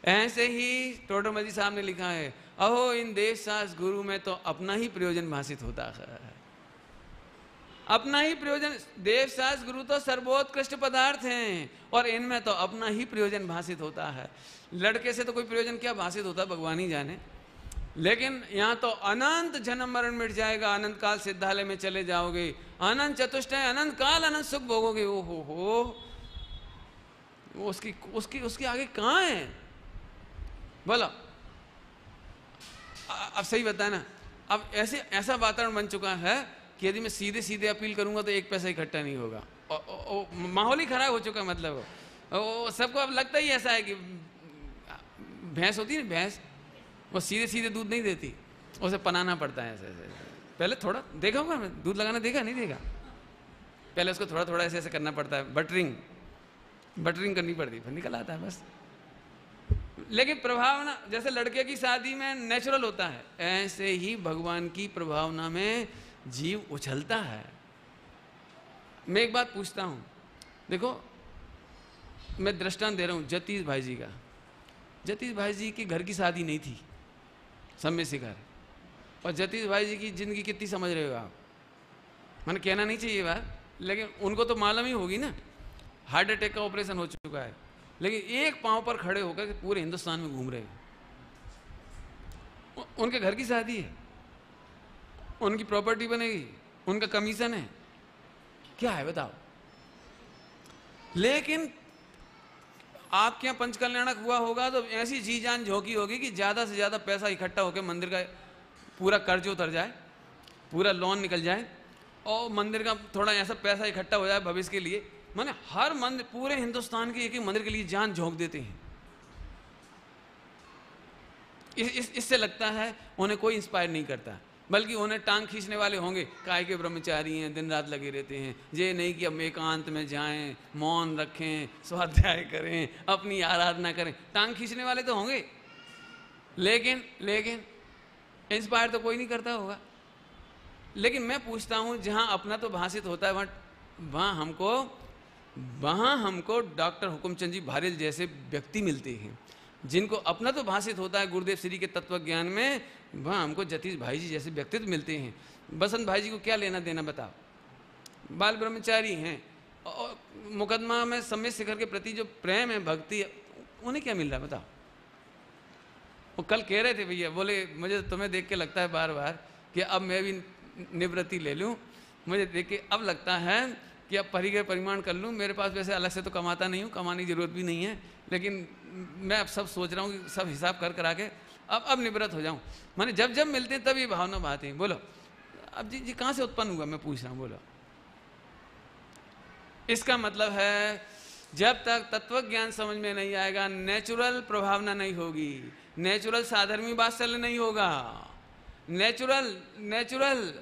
ऐसे ही टोडरमल जी साहब ने लिखा है, अहो इन देश शास्त्र गुरु में तो अपना ही प्रयोजन भाषित होता है, अपना ही प्रयोजन। देव शास्त्र गुरु तो सर्वोत्कृष्ट पदार्थ हैं और इनमें तो अपना ही प्रयोजन भाषित होता है। लड़के से तो कोई प्रयोजन क्या भाषित होता भगवान ही जाने। लेकिन यहाँ तो अनंत जन्म मरण मिट जाएगा, अनंत काल सिद्धालय में चले जाओगे, अनंत चतुष्टय अनंत काल अनंत सुख भोगोगे। ओ हो उसकी आगे कहाँ है बोलो? अब सही बताया ना। अब ऐसा वातावरण बन चुका है कि यदि मैं सीधे सीधे अपील करूंगा तो 1 पैसा इकट्ठा नहीं होगा। माहौल ही खराब हो चुका है। मतलब सबको अब लगता ही ऐसा है कि भैंस होती है ना, भैंस वो सीधे सीधे दूध नहीं देती, उसे पनाना पड़ता है ऐसे ऐसे। पहले थोड़ा देखा होगा, मैं दूध लगाना देखा नहीं देखा, पहले उसको थोड़ा थोड़ा ऐसे ऐसे करना पड़ता है, बटरिंग करनी पड़ती, फिर निकल आता है बस। लेकिन प्रभावना जैसे लड़के की शादी में नेचुरल होता है, ऐसे ही भगवान की प्रभावना में जीव उछलता है। मैं एक बात पूछता हूं, देखो मैं दृष्टांत दे रहा हूं जतीश भाई जी का। जतीश भाई जी के घर की शादी नहीं थी, सम्य शिखर, और जतीश भाई जी की जिंदगी कितनी समझ रहे हो आप? मैंने कहना नहीं चाहिए बात, लेकिन उनको तो मालूम ही होगी ना, हार्ट अटैक का ऑपरेशन हो चुका है, लेकिन एक पांव पर खड़े होकर पूरे हिंदुस्तान में घूम रहे हैं। उनके घर की शादी है, उनकी प्रॉपर्टी बनेगी, उनका कमीशन है, क्या है बताओ? लेकिन आपके यहाँ पंचकल्याणक हुआ होगा तो ऐसी जी जान झोंकी होगी कि ज्यादा से ज्यादा पैसा इकट्ठा होकर मंदिर का पूरा कर्ज उतर जाए, पूरा लोन निकल जाए, और मंदिर का थोड़ा ऐसा पैसा इकट्ठा हो जाए भविष्य के लिए। माने हर मंदिर, पूरे हिंदुस्तान के एक मंदिर के लिए जान झोंक देते हैं। इससे लगता है उन्हें कोई इंस्पायर नहीं करता, बल्कि उन्हें टांग खींचने वाले होंगे, काय के ब्रह्मचारी हैं, दिन रात लगे रहते हैं, ये नहीं कि अब एकांत में जाएं, मौन रखें, स्वाध्याय करें, अपनी आराधना करें, टांग खींचने वाले तो होंगे, लेकिन इंस्पायर तो कोई नहीं करता होगा। लेकिन मैं पूछता हूं, जहां अपना तो भाषित होता है वहां हमको डॉक्टर हुकुमचंद जी भारेल जैसे व्यक्ति मिलते हैं, जिनको अपना तो भाषित होता है गुरुदेव श्री के तत्व ज्ञान में, वहाँ हमको जतीश भाई जी जैसे व्यक्तित्व मिलते हैं। बसंत भाई जी को क्या लेना देना बताओ? बाल ब्रह्मचारी हैं, और मुकदमा में सम्य शिखर के प्रति जो प्रेम है, भक्ति है, उन्हें क्या मिल रहा है बताओ? वो कल कह रहे थे भैया, बोले मुझे तुम्हें देख के लगता है बार बार कि अब मैं भी निवृत्ति ले लूँ, मुझे देख के अब लगता है कि अब परिग्रह परिमाण कर लूँ। मेरे पास वैसे अलग से तो कमाता नहीं हूँ, कमाने की जरूरत भी नहीं है, लेकिन मैं अब सब सोच रहा हूँ कि सब हिसाब कर करा के अब निवृत्त हो जाऊँ। माने जब जब मिलते हैं तब ये भावना बहाते हैं। बोलो अब जी कहाँ से उत्पन्न हुआ, मैं पूछ रहा हूँ, बोलो। इसका मतलब है जब तक तत्व ज्ञान समझ में नहीं आएगा, नेचुरल प्रभावना नहीं होगी, नेचुरल साधर्मी वात्सल्य नहीं होगा, नेचुरल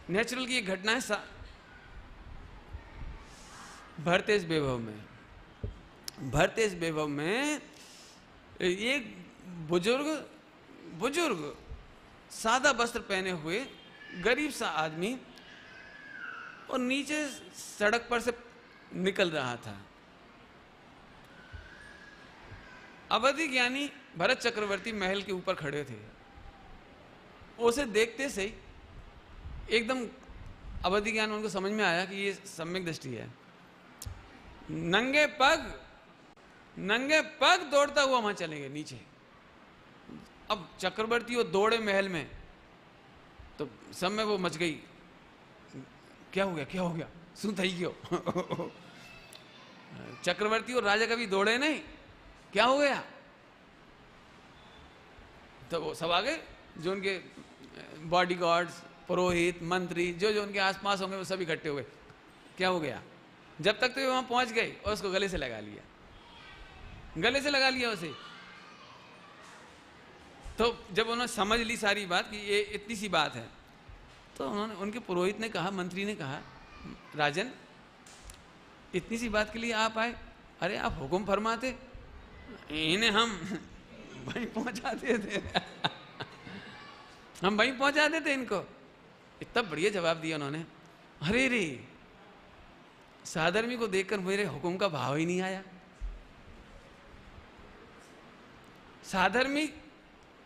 नेचुरल की एक घटना है भरतेज वैभव में। भरतेज वैभव में एक बुजुर्ग सादा वस्त्र पहने हुए गरीब सा आदमी और नीचे सड़क पर से निकल रहा था। अवधि ज्ञानी भरत चक्रवर्ती महल के ऊपर खड़े थे। उसे देखते से एकदम अवधि ज्ञान उनको समझ में आया कि ये सम्यक दृष्टि है। नंगे पग दौड़ता हुआ वहां चले गए नीचे। अब चक्रवर्ती वो दौड़े महल में, तो सब में वो मच गई, क्या हो गया सुन थई क्यों? चक्रवर्ती और राजा कभी दौड़े नहीं, क्या हो गया? तो वो सब आ गए, जो उनके बॉडीगार्ड्स, पुरोहित, मंत्री, जो जो उनके आसपास होंगे वो सब इकट्ठे हुए। क्या हो गया? जब तक तो ये वहां पहुंच गए और उसको गले से लगा लिया उसे। तो जब उन्होंने समझ ली सारी बात कि ये इतनी सी बात है, तो उन्होंने, उनके पुरोहित ने कहा, मंत्री ने कहा, राजन इतनी सी बात के लिए आप आए? अरे आप हुक्म फरमाते, इन्हें हम वहीं पहुंचाते थे। हम वहीं पहुंचा देते इनको। इतना बढ़िया जवाब दिया उन्होंने। अरे रे, साधर्मी को देखकर मेरे हुक्म का भाव ही नहीं आया। साधर्मी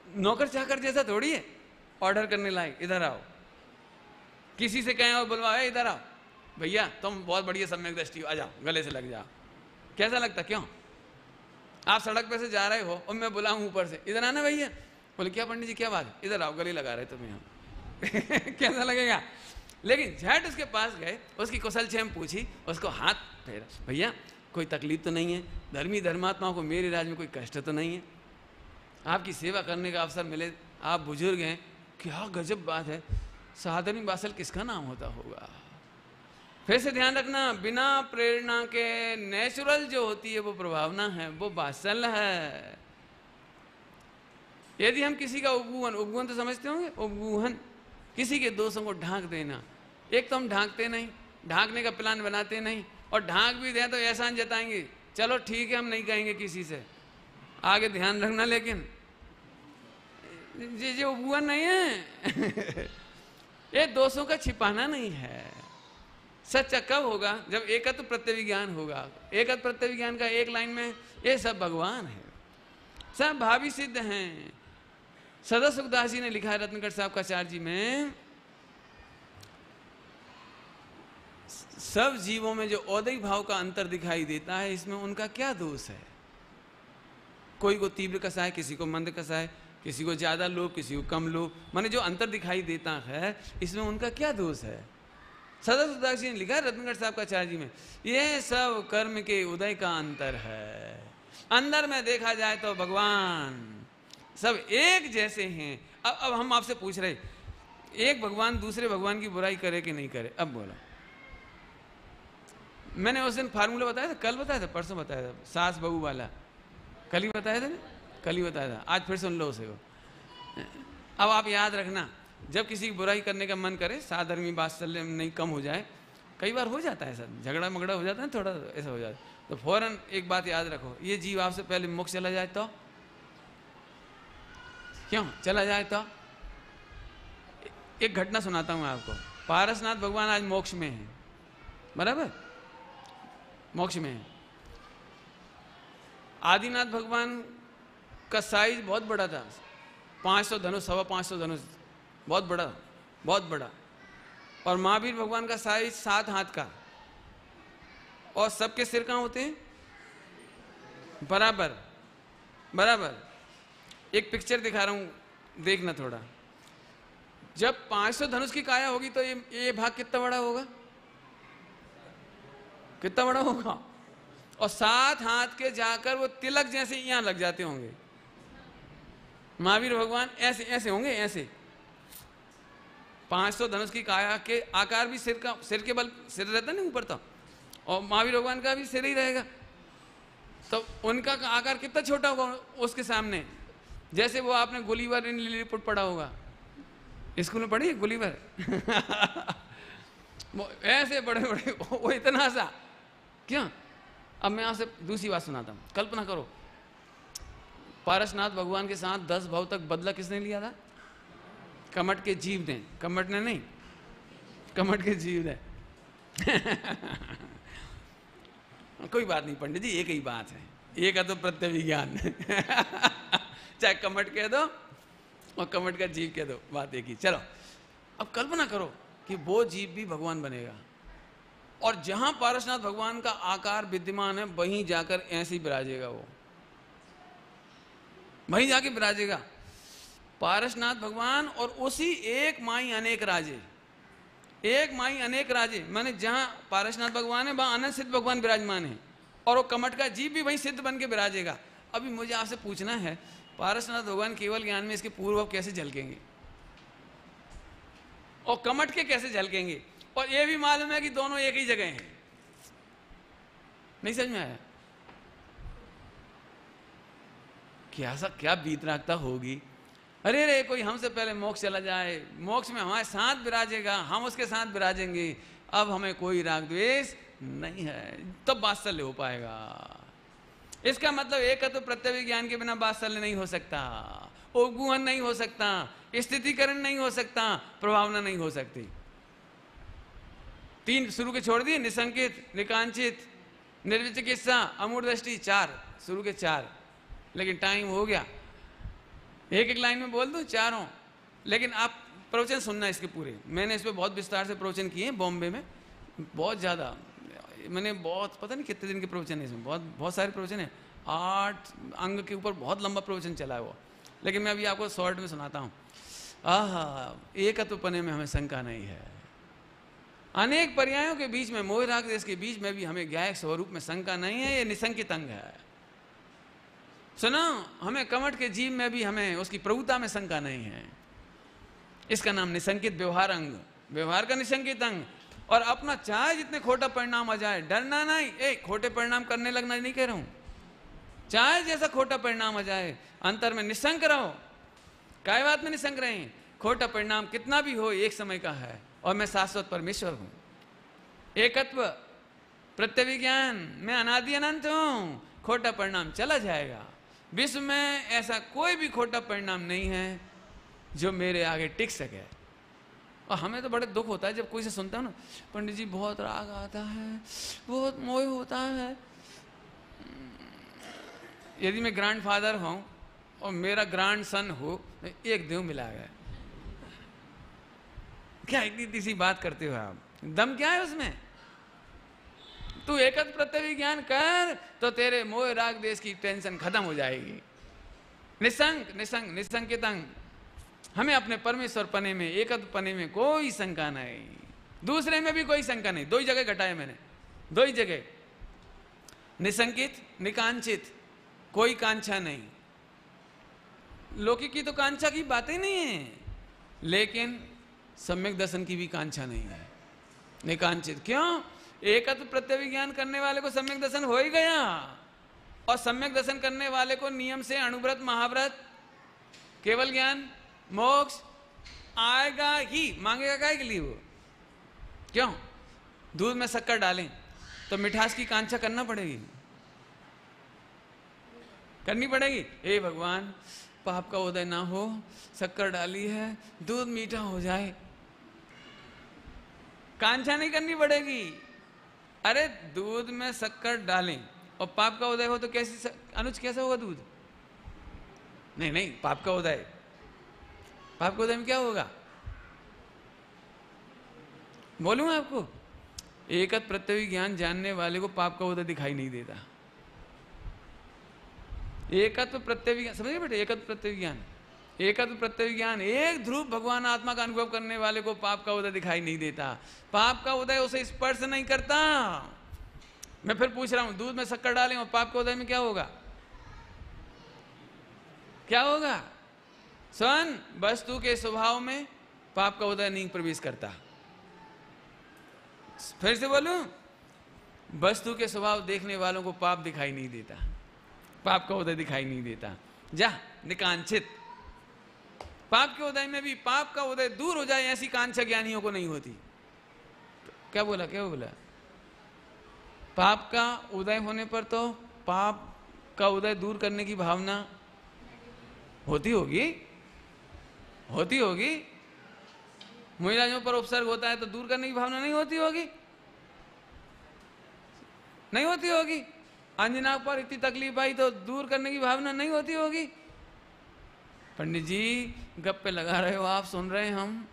नौकर चाकर जैसा थोड़ी है, ऑर्डर करने लायक, इधर आओ, किसी से कहें और बुलवाए, इधर आओ भैया तुम बहुत बढ़िया सम्यक दृष्टि हो, आ जाओ, गले से लग जाओ। कैसा लगता? क्यों? आप सड़क पे से जा रहे हो और मैं बुलाऊं ऊपर से, इधर आना भैया। बोले क्या पंडित जी क्या बात है? इधर आओ, गले लगा रहे तुम्हें हम। कैसा लगेगा? लेकिन झट उसके पास गए, उसकी कुशल क्षेम पूछी, उसको हाथ फेरा, भैया कोई तकलीफ तो नहीं है? धर्मी धर्मात्माओं को मेरे राज्य में कोई कष्ट तो नहीं है? आपकी सेवा करने का अवसर मिले, आप बुजुर्ग हैं। क्या गजब बात है, साधर्मी बासल किसका नाम होता होगा? फिर से ध्यान रखना, बिना प्रेरणा के नेचुरल जो होती है वो प्रभावना है, वो बासल है। यदि हम किसी का उपगुहन तो समझते होंगे, उपगुहन किसी के दोषों को ढांक देना। एक तो हम ढांकते नहीं, ढांकने का प्लान बनाते नहीं, और ढांक भी दें तो एहसान जताएंगे, चलो ठीक है हम नहीं कहेंगे किसी से, आगे ध्यान रखना। लेकिन ये जो उपगुहन नहीं है ये दोषों का छिपाना नहीं है। सच्चा कब होगा? जब एकत्व प्रत्यविज्ञान होगा। एकत्व प्रत्यविज्ञान का एक लाइन में ये सब भगवान है, सब भावी सिद्ध हैं। सदा सुखदास जी ने लिखा है रत्नगढ़ साहब काचार्य जी में, सब जीवों में जो औदैहिक भाव का अंतर दिखाई देता है, इसमें उनका क्या दोष है? कोई को तीव्र कसाय, किसी को मंद कसाय, किसी को ज्यादा लोभ, किसी को कम लोभ, माने जो अंतर दिखाई देता है इसमें उनका क्या दोष है? सदा सुखदास जी ने लिखा है रत्नगढ़ साहब काचार्य जी में, ये सब कर्म के उदय का अंतर है। अंदर में देखा जाए तो भगवान सब एक जैसे हैं। अब हम आपसे पूछ रहे, एक भगवान दूसरे भगवान की बुराई करे कि नहीं करे? अब बोलो। मैंने उस दिन फार्मूला बताया था, कल बताया था, परसों बताया था, सास बहू वाला, कल ही बताया था ना, कल ही बताया था, आज फिर सुन लो उसे को। अब आप याद रखना, जब किसी की बुराई करने का मन करे, साधर्मी वात्सल्य नहीं कम हो जाए, कई बार हो जाता है सर, झगड़ा मगड़ा हो जाता है, थोड़ा ऐसा हो जाता है, तो फौरन एक बात याद रखो, ये जीव आपसे पहले मोक्ष चला जाए तो? क्यों चला जाए तो? एक घटना सुनाता हूं आपको। पारसनाथ भगवान आज मोक्ष में है, बराबर, मोक्ष में है। आदिनाथ भगवान का साइज बहुत बड़ा था, 500 धनुष, 525 धनुष, बहुत बड़ा, बहुत बड़ा। और महावीर भगवान का साइज 7 हाथ का। और सबके सिर कहाँ होते हैं? बराबर बराबर। एक पिक्चर दिखा रहा हूं, देखना थोड़ा। जब 500 धनुष की काया होगी तो ये भाग कितना बड़ा होगा? कितना बड़ा होगा? और 7 हाथ के जाकर वो तिलक जैसे यहां लग जाते होंगे। महावीर भगवान ऐसे ऐसे होंगे, ऐसे। 500 धनुष की काया के आकार भी सिर के बल, सिर रहता नहीं ऊपर, तो और महावीर भगवान का भी सिर ही रहेगा, तो उनका आकार कितना छोटा होगा उसके सामने, जैसे वो आपने गोलीबार लिलीपुट पढ़ा होगा, स्कूल में पढ़ी गुलीवर वो ऐसे बड़े बड़े, वो इतना सा क्या। अब मैं आपसे दूसरी बात सुनाता हूँ। कल्पना करो, पारसनाथ भगवान के साथ 10 भाव तक बदला किसने लिया था? कमट के जीव ने, कमट ने नहीं, कमट के जीव ने कोई बात नहीं पंडित जी, एक ही बात है, एक है तो प्रत्यय विज्ञान चाहे कमट कह दो और कमट का जीव कह दो, बात एक ही। चलो अब कल्पना करो कि वो जीव भी भगवान बनेगा और जहां पारसनाथ भगवान का आकार विद्यमान है वहीं जाकर ऐसे ही विराजेगा, वो वहीं जाके विराजेगा पारसनाथ भगवान। और उसी एक माई अनेक राजे, एक माई अनेक राजे, माने जहां पारसनाथ भगवान है वहां अनंत सिद्ध भगवान विराजमान है और वो कमट का जीव भी वहीं सिद्ध बन के विराजेगा। अभी मुझे आपसे पूछना है, पारसनाथ भगवान केवल ज्ञान में इसके पूर्व कैसे झलकेंगे और कमट के कैसे झलकेंगे? और ये भी मालूम है कि दोनों एक ही जगह हैं। नहीं समझ में आया? क्या बीतरागता होगी। अरे रे कोई हमसे पहले मोक्ष चला जाए, मोक्ष में हमारे साथ विराजेगा, हम उसके साथ विराजेंगे, अब हमें कोई राग द्वेष नहीं है, तब वात्सल्य हो पाएगा। इसका मतलब एक तो प्रत्यय विज्ञान के बिना वात्सल्य नहीं हो सकता, उपगुहन नहीं हो सकता, स्थितिकरण नहीं हो सकता, प्रभावना नहीं हो सकती। 3 शुरू के छोड़ दिए, निसंकित, निकांचित, निर्विचिकित्सा, अमूढ़ दृष्टि, 4 शुरू के 4। लेकिन टाइम हो गया, एक लाइन में बोल दूं चारों, लेकिन आप प्रवचन सुनना इसके पूरे। मैंने इस पर बहुत विस्तार से प्रवचन किए हैं बॉम्बे में, बहुत ज़्यादा, मैंने बहुत पता नहीं कितने दिन के प्रवचन है इसमें, बहुत सारे प्रवचन हैं, 8 अंग के ऊपर बहुत लंबा प्रवचन चला है वो। लेकिन मैं अभी आपको शॉर्ट में सुनाता हूँ। एकत्वपने में हमें शंका नहीं है, अनेक पर्यायों के बीच में, मोह राग देश के बीच में भी हमें ज्ञायक स्वरूप में शंका नहीं है, ये निसंकित अंग है। सुनो, हमें कमट के जीव में भी हमें उसकी प्रभुता में शंका नहीं है। इसका नाम निसंकित व्यवहार अंग, व्यवहार का निसंकित अंग। और अपना चाहे जितने खोटा परिणाम आ जाए, डरना नहीं। खोटे परिणाम करने लगना नहीं कह रहा हूं, चाहे जैसा खोटा परिणाम आ जाए, अंतर में निसंक रहो। काय बात में निसंक रहे? खोटा परिणाम कितना भी हो एक समय का है और मैं शाश्वत परमेश्वर हूं। एकत्व प्रत्यय विज्ञान, मैं अनादि अनंत हूं, खोटा परिणाम चला जाएगा। विश्व में ऐसा कोई भी खोटा परिणाम नहीं है जो मेरे आगे टिक सके। और हमें तो बड़े दुख होता है जब कोई से सुनता है ना, पंडित जी बहुत राग आता है, बहुत मोह होता है। यदि मैं ग्रैंड फादर हूं और मेरा ग्रैंड सन हो, एक देव मिला गया, क्या इतनी सी बात करते हो आप? दम क्या है उसमें? तू एकत्व प्रत्यय विज्ञान कर तो तेरे मोह राग देश की टेंशन खत्म हो जाएगी। निसंक निसंक निसंकित अंग, हमें अपने परमेश्वर पने में, एकत्व पने में कोई शंका नहीं, दूसरे में भी कोई शंका नहीं। 2 ही जगह घटाए मैंने, 2 ही जगह, निसंकित निकांचित, कोई कांक्षा नहीं। लौकिक की तो कांक्षा की बातें नहीं है, लेकिन सम्यक दर्शन की भी कांक्षा नहीं है। निकांचित क्यों? एकत्व प्रत्यय विज्ञान करने वाले को सम्यक दर्शन हो ही गया, और सम्यक दर्शन करने वाले को नियम से अणुव्रत, महाव्रत, केवल ज्ञान, मोक्ष आएगा ही। मांगेगा काय के लिए वो? क्यों? दूध में शक्कर डालें तो मिठास की कांक्षा करना पड़ेगी, करनी पड़ेगी। हे भगवान, पाप का उदय ना हो, शक्कर डाली है, दूध मीठा हो जाए, कांक्षा नहीं करनी पड़ेगी। अरे दूध में शक्कर डालें और पाप का उदय हो तो कैसी अनुज कैसा होगा दूध? नहीं नहीं, पाप का उदय, पाप का उदय में क्या होगा? बोलूं आपको, एकत्व प्रत्यय ज्ञान जानने वाले को पाप का उदय दिखाई नहीं देता। एकत्व प्रत्यय विज्ञान समझिए बेटे, एकत्व प्रत्यय ज्ञान, एकत्व प्रत्यय विज्ञान, एक ध्रुव भगवान आत्मा का अनुभव करने वाले को पाप का उदय दिखाई नहीं देता। पाप का उदय उसे स्पर्श नहीं करता। मैं फिर पूछ रहा हूं, दूध में शक्कर डालें और पाप का उदय में क्या होगा? क्या होगा? सुन, वस्तु के स्वभाव में पाप का उदय नहीं प्रवेश करता। फिर से बोलूं, वस्तु के स्वभाव देखने वालों को पाप दिखाई नहीं देता, पाप का उदय दिखाई नहीं देता। जा निकांचित, पाप के उदय में भी पाप का उदय दूर हो जाए ऐसी कांक्षा ज्ञानियों को नहीं होती। क्या बोला, क्या बोला? पाप का उदय होने पर तो पाप का उदय दूर करने की भावना होती होगी, होती होगी। महिलाओं पर उपसर्ग होता है तो दूर करने की भावना नहीं होती होगी, नहीं होती होगी। अंजना पर इतनी तकलीफ आई तो दूर करने की भावना नहीं होती होगी। पंडित जी गप्पे लगा रहे हो आप, सुन रहे हैं हम,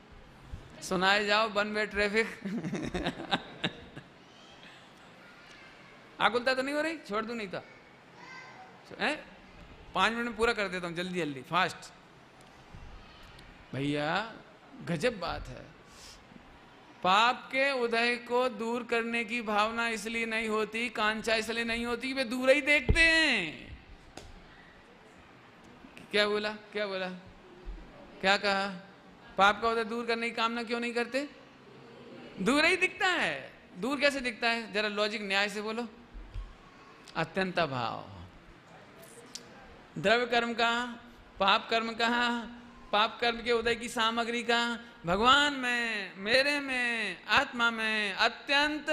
सुनाए जाओ, वन वे ट्रैफिक। आकुलता तो नहीं हो रही? छोड़ दूं नहीं था 5 मिनट में पूरा कर देता हूं, जल्दी जल्दी फास्ट। भैया गजब बात है, पाप के उदय को दूर करने की भावना इसलिए नहीं होती, कांक्षा इसलिए नहीं होती, वे दूर ही देखते हैं। क्या बोला, क्या बोला, क्या कहा? पाप का उदय दूर करने की कामना क्यों नहीं करते? दूर ही दिखता है। दूर कैसे दिखता है? जरा लॉजिक न्याय से बोलो। अत्यंत भाव, द्रव्य कर्म का, पाप कर्म का, पाप कर्म के उदय की सामग्री का, भगवान में, मेरे में, आत्मा में अत्यंत,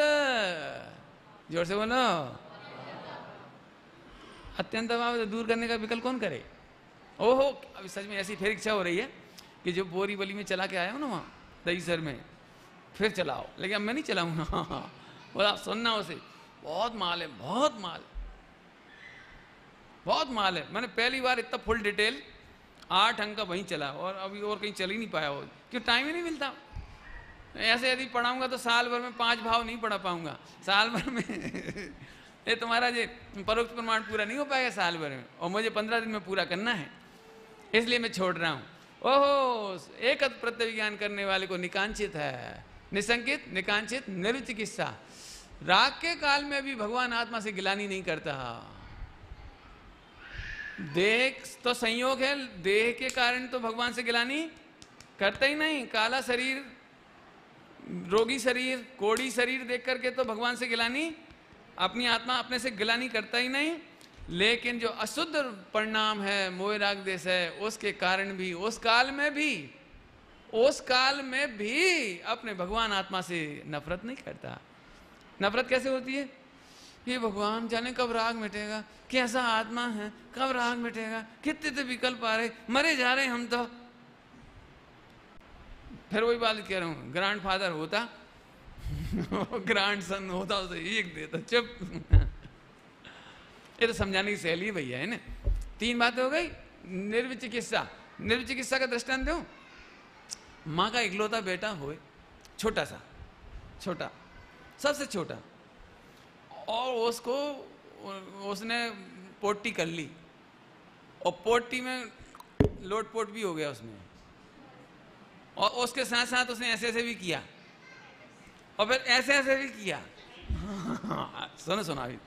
जोर से बोलो, अत्यंत भाव दूर करने का विकल्प कौन करे? ओहो, अभी सच में ऐसी फिर इच्छा हो रही है कि जो बोरी बली में चला के आया हूं ना वहां दहीसर में, फिर चलाओ। लेकिन अब मैं नहीं चलाऊंगा। बोला आप सुनना उसे, बहुत माल है, बहुत माल, बहुत माल है। मैंने पहली बार इतना फुल डिटेल 8 अंक का वहीं चला, और अभी और कहीं चल ही नहीं पाया हो, क्यों टाइम ही नहीं मिलता। ऐसे यदि पढ़ाऊंगा तो साल भर में 5 भाव नहीं पढ़ा पाऊंगा, साल भर में। ये तुम्हारा जो परोक्ष प्रमाण पूरा नहीं हो पाएगा साल भर में, और मुझे 15 दिन में पूरा करना है, इसलिए मैं छोड़ रहा हूं। ओहो, एक प्रत्यय विज्ञान करने वाले को निकांचित है, निसंकित, निकांचित, निर्विचिकित्सा। राग के काल में भी भगवान आत्मा से गिलानी नहीं करता। देह तो संयोग है, देह के कारण तो भगवान से गिलानी करता ही नहीं। काला शरीर, रोगी शरीर, कोड़ी शरीर देख करके तो भगवान से गिलानी, अपनी आत्मा अपने से गिलानी करता ही नहीं। लेकिन जो अशुद्ध परिणाम है, मोह राग देश है, उसके कारण भी, उस काल में भी, उस काल में भी अपने भगवान आत्मा से नफरत नहीं करता। नफरत कैसे होती है? ये भगवान जाने कब राग मिटेगा, कैसा आत्मा है, कब राग मिटेगा, कितने तो विकल्प आ रहे, मरे जा रहे हम तो। फिर वही बात कह रहा हूं, ग्रैंड फादर होता, ग्रैंड सन होता, उसे एक देता, चुप। ये तो समझाने की शैली भैया है ना। 3 बातें हो गई। निर्विचिकित्सा, निर्विचिकित्सा का दृष्टांत दो। माँ का इकलौता बेटा होए, छोटा सा, छोटा, सबसे छोटा, और उसको उसने पोटी कर ली, और पोटी में लोटपोट भी हो गया उसमें, और उसके साथ साथ उसने ऐसे ऐसे भी किया, और फिर ऐसे ऐसे भी किया। सुनो सुना अभी।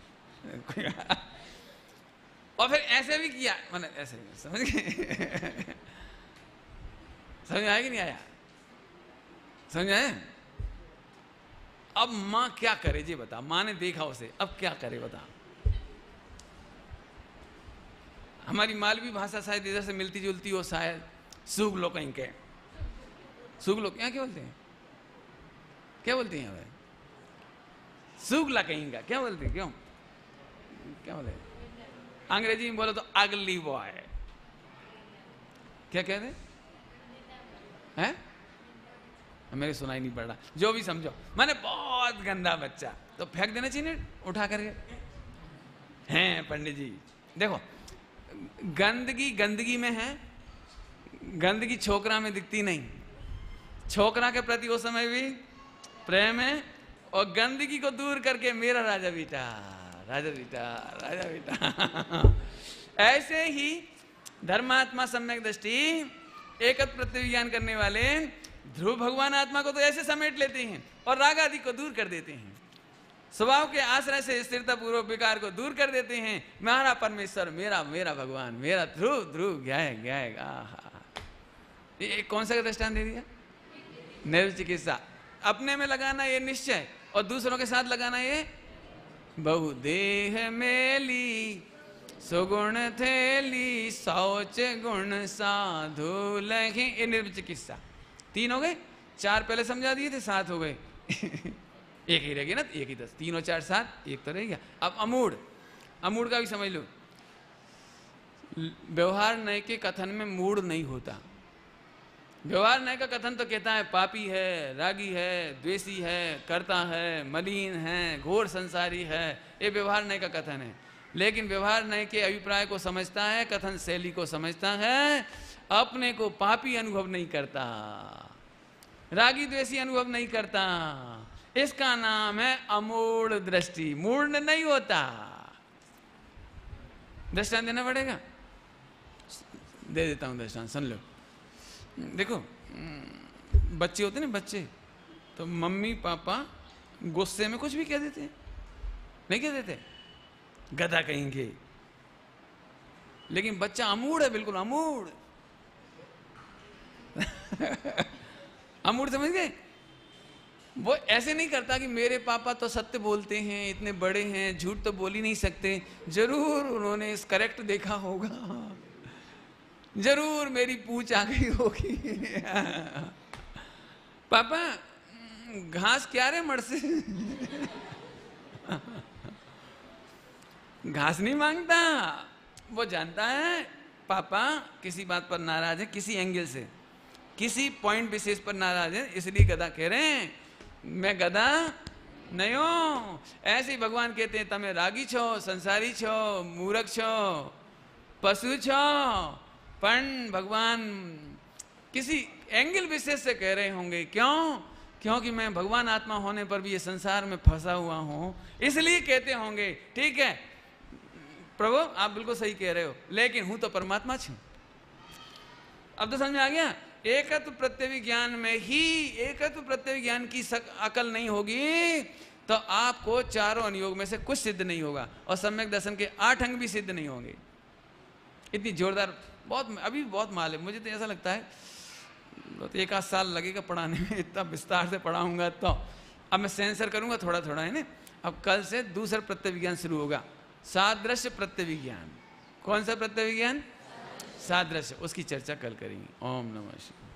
और फिर ऐसे भी किया, मैंने ऐसे, समझ गए? समझ आया कि नहीं आया? समझ आया? अब माँ क्या करे जी बता, माँ ने देखा उसे, अब क्या करे बता। हमारी मालवी भाषा शायद इधर से मिलती जुलती हो, शायद सूग लो कहीं के, सूग लो क्या, क्या बोलते हैं, क्या बोलते हैं भाई? सूगला कहीं का क्या बोलते हैं? क्यों क्या बोले? अंग्रेजी में बोलो तो अगली बॉय, क्या कहते हैं? मेरे सुनाई नहीं पड़ रहा, जो भी समझो, मैंने बहुत गंदा बच्चा, तो फेंक देना चाहिए उठा करके। हैं पंडित जी देखो, गंदगी गंदगी में है, गंदगी छोकरा में दिखती नहीं, छोकरा के प्रति उस समय भी प्रेम है, और गंदगी को दूर करके मेरा राजा बेटा, राजा बेटा, राजा बेटा। ऐसे ही धर्मात्मा सम्यक दृष्टि एकत्र प्रत्यय विज्ञान करने वाले ध्रुव भगवान आत्मा को तो ऐसे समेट लेते हैं और राग आदि को दूर कर देते हैं, स्वभाव के आश्रय से स्थिरता पूर्वक विकार को दूर कर देते हैं। मेरा परमेश्वर, मेरा मेरा भगवान, मेरा ध्रुव ध्रुव गायगा। ये कौन सा दृष्टांत दे दिया? निर्विचिकित्सा, अपने में लगाना ये निश्चय, और दूसरों के साथ लगाना ये बहुदेह मेली सुगुण थेली शौच गुण साधु लहे, ये निर्विचिकित्सा। 3 हो गए, 4 पहले समझा दिए थे, 7 हो गए। एक ही रह गया ना, 1 ही 10, 3 और 4 7, एक तो रह गया। अब अमूढ़, अमूढ़ का भी समझ लो। व्यवहार नय के कथन में मूढ़ नहीं होता। व्यवहार नय का कथन तो कहता है पापी है, रागी है, द्वेषी है, करता है, मलिन है, घोर संसारी है, ये व्यवहार नय का कथन है। लेकिन व्यवहार नय के अभिप्राय को समझता है, कथन शैली को समझता है, अपने को पापी अनुभव नहीं करता, रागी द्वेषी अनुभव नहीं करता। इसका नाम है अमूढ़ दृष्टि। मूढ़ नहीं होता। दृष्टांत देना पड़ेगा, दे देता हूं दृष्टांत, सुन लो। देखो बच्चे होते ना, बच्चे तो मम्मी पापा गुस्से में कुछ भी कह देते हैं, नहीं कह देते, गधा कहेंगे। लेकिन बच्चा अमूढ़ है, बिल्कुल अमूढ़। अमूढ़ समझ गए? वो ऐसे नहीं करता कि मेरे पापा तो सत्य बोलते हैं, इतने बड़े हैं, झूठ तो बोल ही नहीं सकते, जरूर उन्होंने इस करेक्ट देखा होगा, जरूर मेरी पूछ आ गई होगी। पापा घास क्या रे मर से? घास नहीं मांगता। वो जानता है पापा किसी बात पर नाराज है, किसी एंगल से, किसी पॉइंट विशेष पर नाराज है, इसलिए गधा कह रहे हैं। मैं गधा नहीं हूं। ऐसे ही भगवान कहते हैं तमें रागी छो, संसारी छो, मूर्ख छो, पशु छो। पण भगवान किसी एंगल विशेष से कह रहे होंगे। क्यों? क्योंकि मैं भगवान आत्मा होने पर भी ये संसार में फंसा हुआ हूं, इसलिए कहते होंगे। ठीक है प्रभु, आप बिल्कुल सही कह रहे हो, लेकिन हूं तो परमात्मा छू। अब तो समझ में आ गया। एकत्व प्रत्यय ज्ञान में ही, एकत्व प्रत्यय ज्ञान की अकल नहीं होगी तो आपको चारों अनुयोग में से कुछ सिद्ध नहीं होगा, और सम्यक दर्शन के 8 अंग भी सिद्ध नहीं होंगे। इतनी जोरदार, बहुत अभी बहुत माल है। मुझे तो ऐसा लगता है तो 1 आध साल लगेगा पढ़ाने में, इतना विस्तार से पढ़ाऊंगा। तो अब मैं सेंसर करूंगा थोड़ा थोड़ा, है ना। अब कल से दूसरा प्रत्यय विज्ञान शुरू होगा, सादृश्य प्रत्यय विज्ञान। कौन सा प्रत्यय विज्ञान? सादृश्य। उसकी चर्चा कल करेंगे। ओम नमः शिवाय।